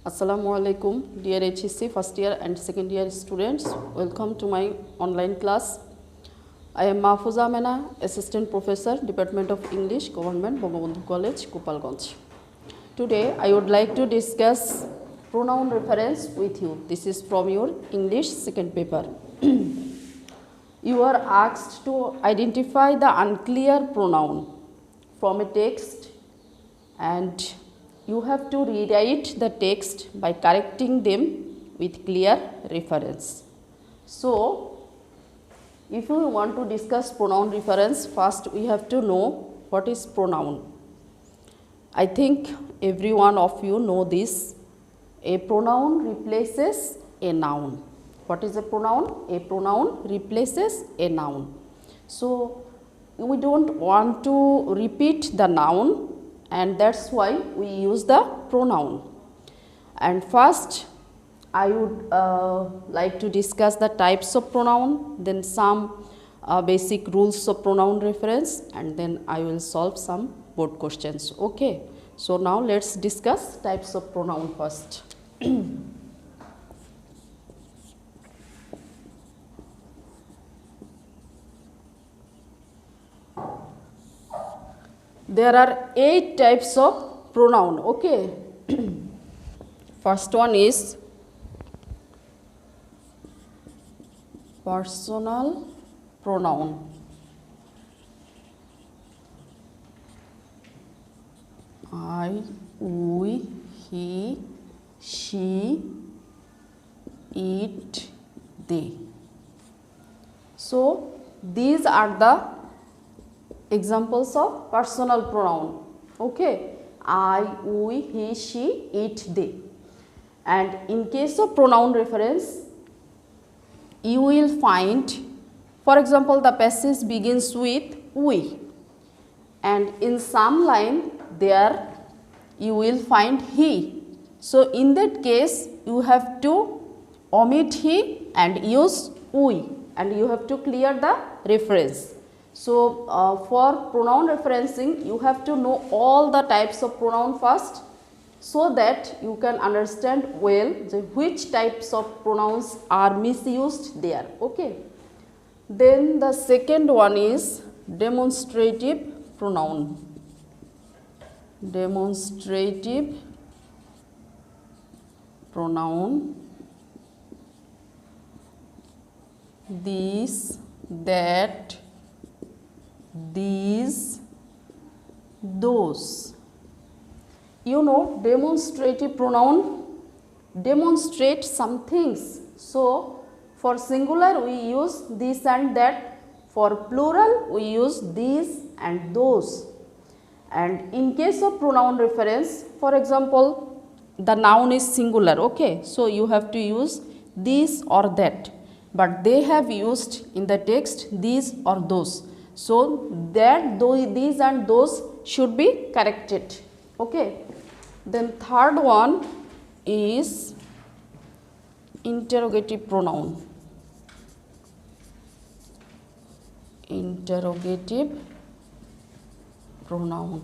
Assalamu alaikum, dear HSC first year and second year students. Welcome to my online class. I am Mahfuza Mena, Assistant Professor, Department of English, Government Bangabandhu College, Gopalganj. Today I would like to discuss pronoun reference with you. This is from your English second paper. You are asked to identify the unclear pronoun from a text, and you have to rewrite the text by correcting them with clear reference. So, if you want to discuss pronoun reference, first we have to know what is pronoun. I think every one of you know this. A pronoun replaces a noun. What is a pronoun? A pronoun replaces a noun. So, we don't want to repeat the noun, and that's why we use the pronoun. And first I would like to discuss the types of pronoun, then some basic rules of pronoun reference, and then I will solve some board questions. Okay, so now let's discuss types of pronoun first. There are 8 types of pronoun. Okay. First one is personal pronoun. I, we, he, she, it, they. So these are the examples of personal pronoun. Okay, I, we, he, she, it, they. And in case of pronoun reference, you will find, for example, the passage begins with we, and in some line there you will find he. So in that case you have to omit he and use we, and you have to clear the reference. So, for pronoun referencing, you have to know all the types of pronoun first, so that you can understand well which types of pronouns are misused there. Okay. Then the second one is demonstrative pronoun. Demonstrative pronoun. This, that, these, those. You know, demonstrative pronoun demonstrate some things. So, for singular we use this and that. For plural we use these and those. And in case of pronoun reference, for example, the noun is singular. Okay, so you have to use this or that. But they have used in the text these or those. So that these and those should be corrected. Okay. Then third one is interrogative pronoun. Interrogative pronoun.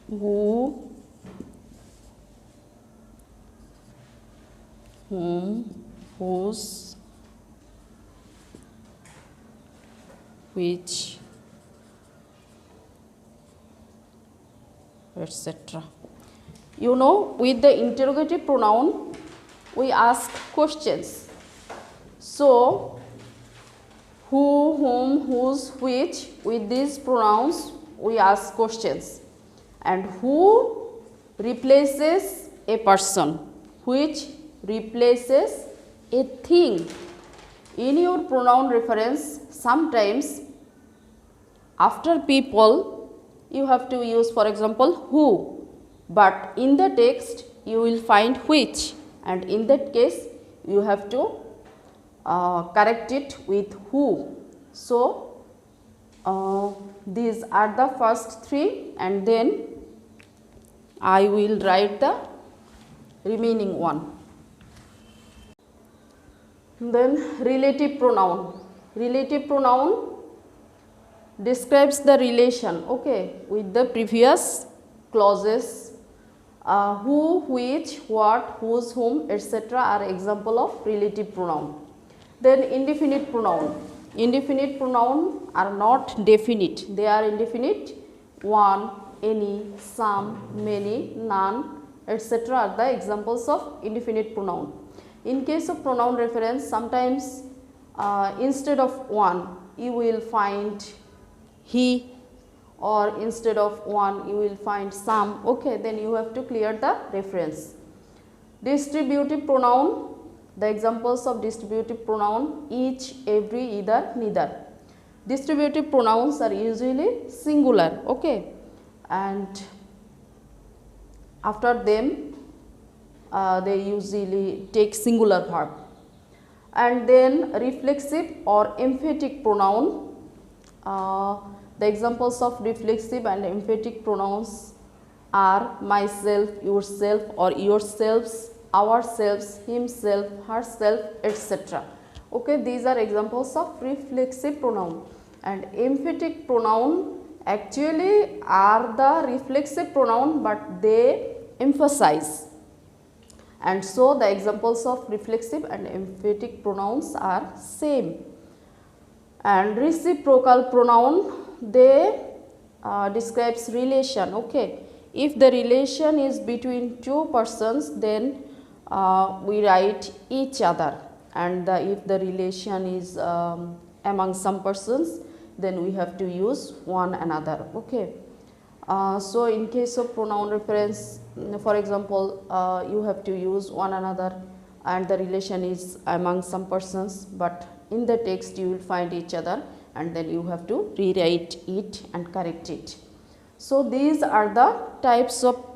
Who, whom, whose, which, etc. You know, with the interrogative pronoun we ask questions. So who, whom, whose, which, with these pronouns we ask questions. And who replaces a person, which replaces a thing. In your pronoun reference, sometimes after people you have to use, for example, who, but in the text you will find which, and in that case you have to correct it with who. So these are the first 3, and then I will write the remaining one. Then relative pronoun. Relative pronoun describes the relation, okay, with the previous clauses. Who, which, what, whose, whom, etc. are example of relative pronoun. Then indefinite pronoun. Indefinite pronoun are not definite. They are indefinite. One, any, some, many, none, etc. are the examples of indefinite pronoun. In case of pronoun reference, sometimes instead of one, you will find he, or instead of one, you will find some. Okay, then you have to clear the reference. Distributive pronoun. The examples of distributive pronoun: each, every, either, neither. Distributive pronouns are usually singular. Okay, and after them they usually take singular verb. And then reflexive or emphatic pronoun. The examples of reflexive and emphatic pronouns are myself, yourself or yourselves, ourselves, himself, herself, etc. Okay, these are examples of reflexive pronoun. And emphatic pronoun actually are the reflexive pronoun, but they emphasize. And so the examples of reflexive and emphatic pronouns are same. And reciprocal pronoun, they describes relation. Okay, if the relation is between two persons, then we write each other, and if the relation is among some persons, then we have to use one another. Okay, so in case of pronoun reference, for example, you have to use one another and the relation is among some persons, but in the text you will find each other, and then you have to rewrite it and correct it. So these are the types of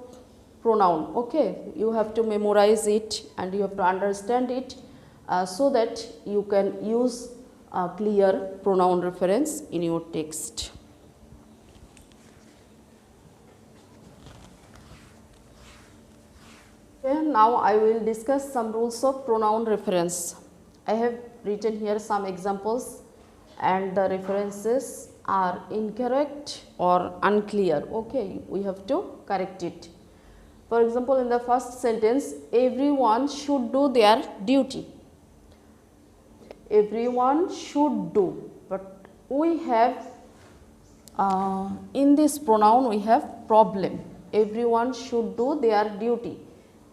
pronoun. Okay, you have to memorize it and you have to understand it so that you can use a clear pronoun reference in your text. Okay, now I will discuss some rules of pronoun reference. I have written here some examples and the references are incorrect or unclear. Okay, we have to correct it. For example, in the first sentence, everyone should do their duty. Everyone should do, but we have in this pronoun we have problem. Everyone should do their duty.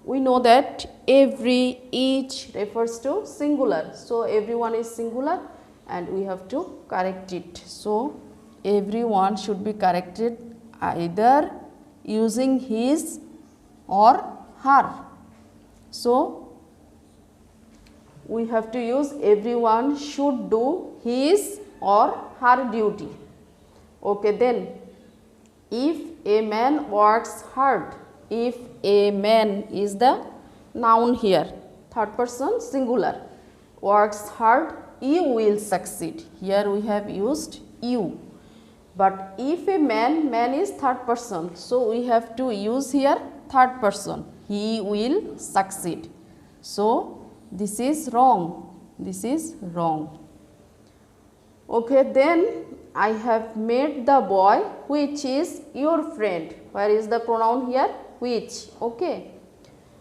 We know that every, each refers to singular. So everyone is singular and we have to correct it. So everyone should be corrected either using his or her. So we have to use everyone should do his or her duty. Okay, then if a man works hard, if a man is the noun here, third person singular, works hard, you will succeed. Here we have used you. But if a man, man is third person, so we have to use here third person, he will succeed. So this is wrong, this is wrong. Okay, then I have made the boy which is your friend. Where is the pronoun here? Which. Okay,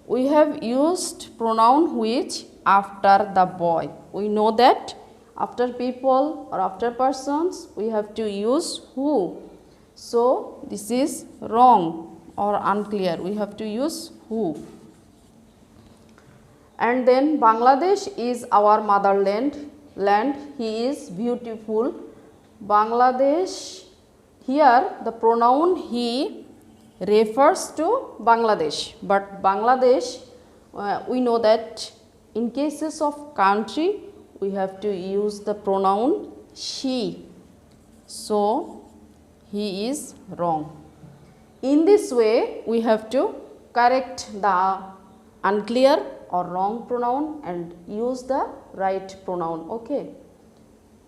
we have used pronoun which after the boy. We know that after people or after persons we have to use who. So this is wrong or unclear. We have to use who. And then Bangladesh is our motherland. He is beautiful. Bangladesh, here the pronoun he refers to Bangladesh, but Bangladesh we know that in cases of country we have to use the pronoun she. So he is wrong. In this way we have to correct the unclear or wrong pronoun and use the right pronoun. Okay,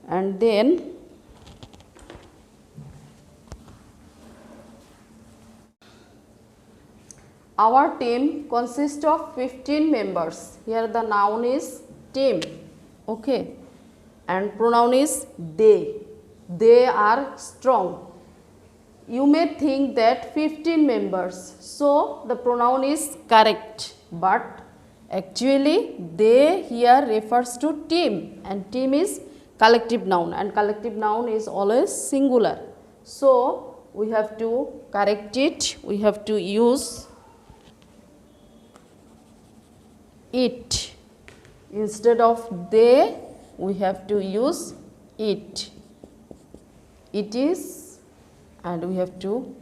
and then our team consists of 15 members. Here the noun is team. Okay, and pronoun is they. They are strong. you may think that 15 members, so the pronoun is correct, but actually they here refers to team, and team is collective noun, and collective noun is always singular. So we have to correct it, we have to use it. Instead of they, we have to use it. It is, and we have to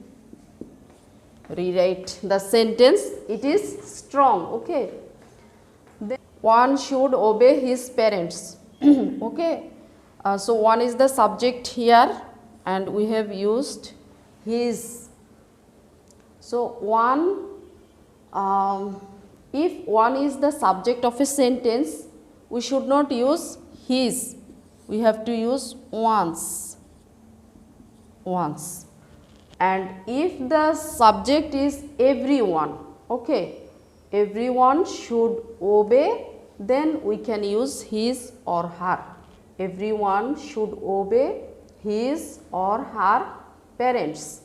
rewrite the sentence. It is strong. Okay. Then one should obey his parents. Okay. So one is the subject here, and we have used his. So one, if one is the subject of a sentence, we should not use his, we have to use one's. And if the subject is everyone, okay, everyone should obey, then we can use his or her. Everyone should obey his or her parents.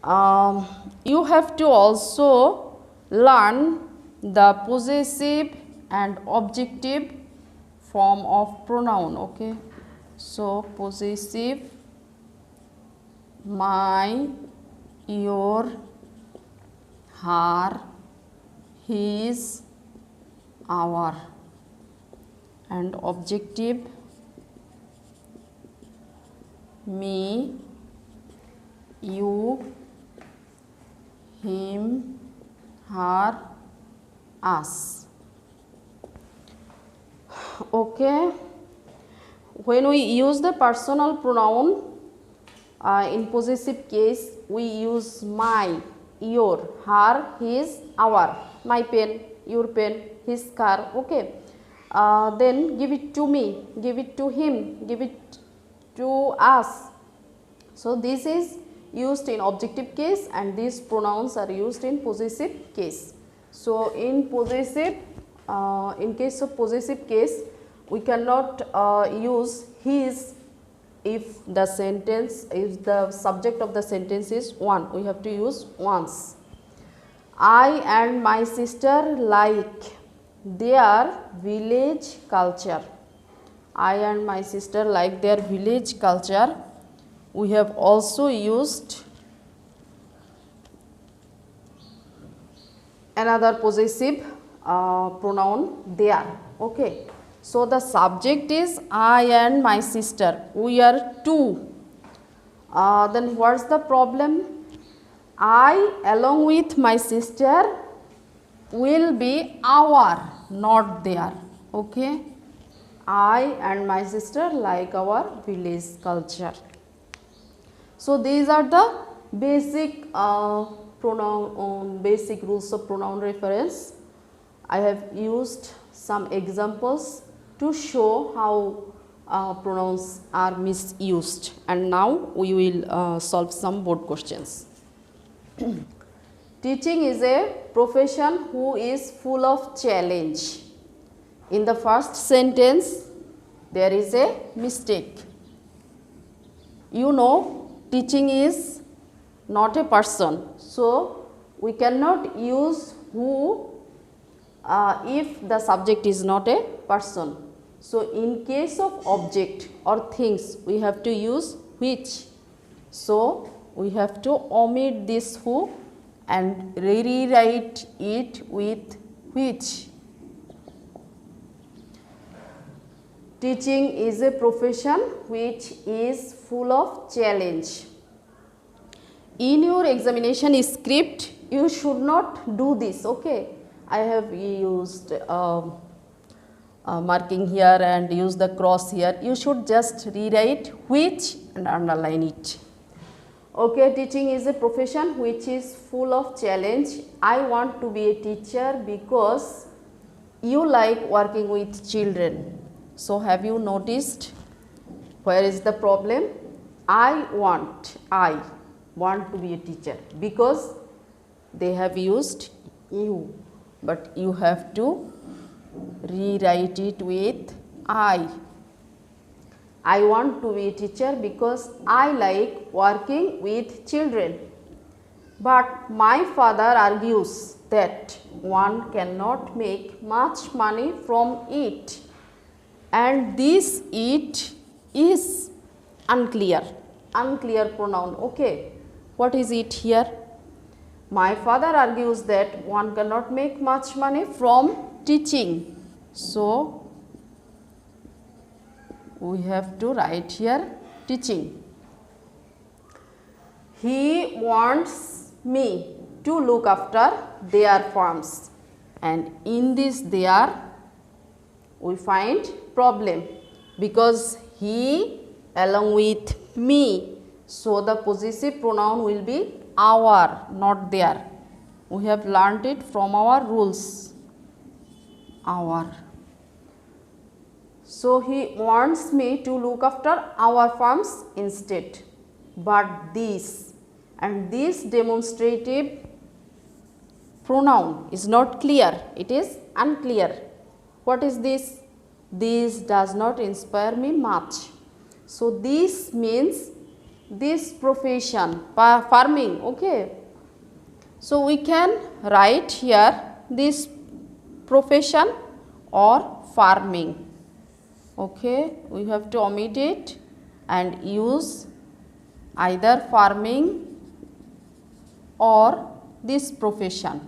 You have to also learn the possessive and objective form of pronoun. Okay, so possessive, my, your, her, his, our, and objective, me, you, him, her, us. Okay, when we use the personal pronoun in possessive case, we use my, your, her, his, our. My pen, your pen, his car. Okay, then give it to me, give it to him, give it to us. So this is used in objective case, and these pronouns are used in possessive case. So in possessive, in case of possessive case, we cannot use his if the sentence, if the subject of the sentence is one. We have to use one's. I and my sister like their village culture. I and my sister like their village culture. We have also used another possessive pronoun there. Okay, so the subject is I and my sister, we are two. Then what's the problem? I along with my sister will be our, not their. Okay, I and my sister like our village culture. So these are the basic pronoun, basic rules of pronoun reference. I have used some examples to show how pronouns are misused, and now we will solve some board questions. Teaching is a profession who is full of challenge. In the first sentence, there is a mistake. You know, teaching is not a person, so we cannot use who if the subject is not a person. So in case of object or things, we have to use which. So we have to omit this who and rewrite it with which. Teaching is a profession which is full of challenge. In your examination script, you should not do this. Okay, I have used marking here and use the cross here. You should just rewrite which and underline it. Okay, teaching is a profession which is full of challenge. I want to be a teacher because you like working with children. So have you noticed where is the problem? I want to be a teacher because they have used you, but you have to rewrite it with I. I want to be a teacher because I like working with children. But my father argues that one cannot make much money from it, and this it is unclear. Unclear pronoun. Okay, what is it here? My father argues that one cannot make much money from teaching. So we have to write here teaching. He wants me to look after their farms, and in this there we find problem because he along with me. So the possessive pronoun will be our, not their. We have learnt it from our rules. Our. So he wants me to look after our farms instead. But this and this demonstrative pronoun is not clear, it is unclear. What is this? This does not inspire me much. So this means this profession, farming. Okay. So we can write here this profession or farming. Okay, we have to omit it and use either farming or this profession.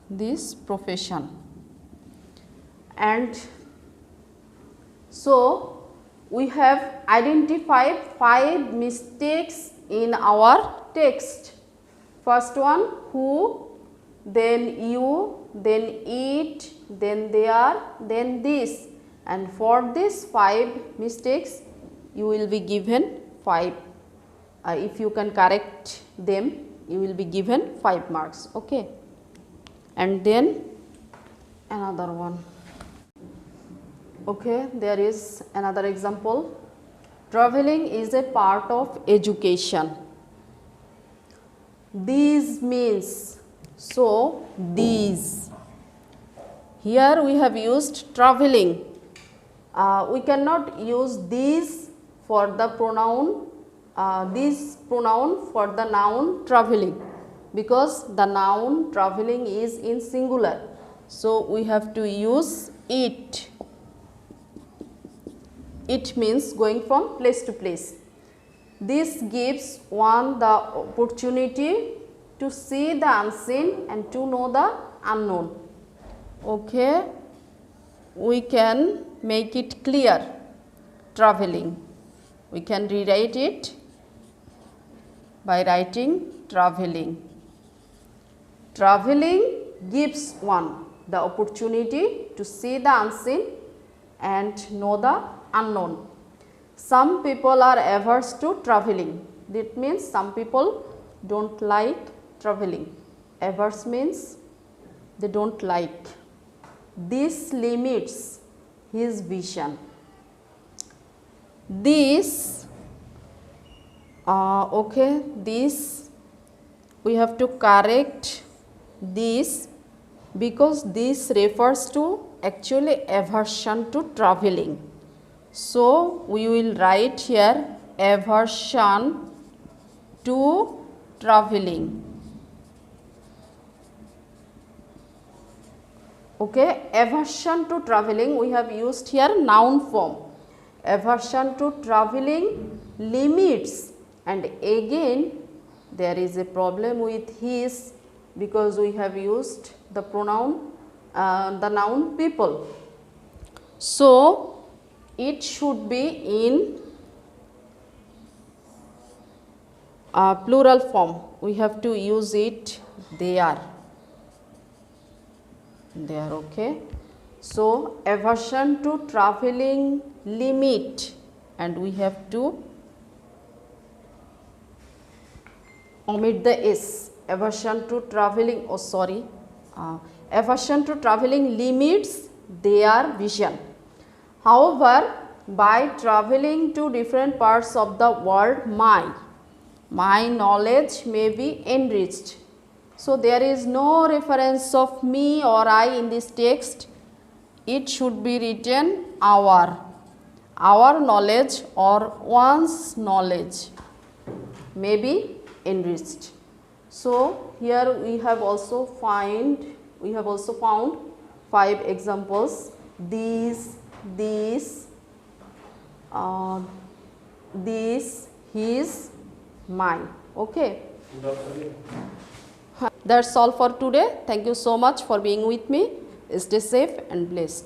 This profession. And so we have identified 5 mistakes in our text. First one, who, then you, then it, then there, then this, and for these 5 mistakes you will be given 5. If you can correct them, you will be given 5 marks. Okay. And then another one. Okay, there is another example. Traveling is a part of education. These means, so these. Here we have used traveling. We cannot use these for the pronoun, this pronoun for the noun traveling, because the noun traveling is in singular. So we have to use it. It means going from place to place. This gives one the opportunity to see the unseen and to know the unknown. Okay, we can make it clear. Traveling. We can rewrite it by writing traveling. Traveling gives one the opportunity to see the unseen and know the unknown. Some people are averse to traveling. That means some people don't like traveling. Averse means they don't like. This limits his vision. This, okay, this we have to correct this because this refers to actually aversion to traveling. So we will write here aversion to traveling. Okay, aversion to traveling, we have used here noun form. Aversion to traveling limits, and again there is a problem with his because we have used the pronoun, the noun people. So it should be in plural form. We have to use it there. There, okay. So aversion to traveling limit, and we have to omit the s. Aversion to traveling, oh sorry, aversion to traveling limits their vision. However, by traveling to different parts of the world, my knowledge may be enriched. So there is no reference of me or I in this text. it should be written our knowledge or one's knowledge may be enriched. So here we have also found 5 examples: these, this, his, mine. Okay, that's all for today. Thank you so much for being with me. Stay safe and blessed.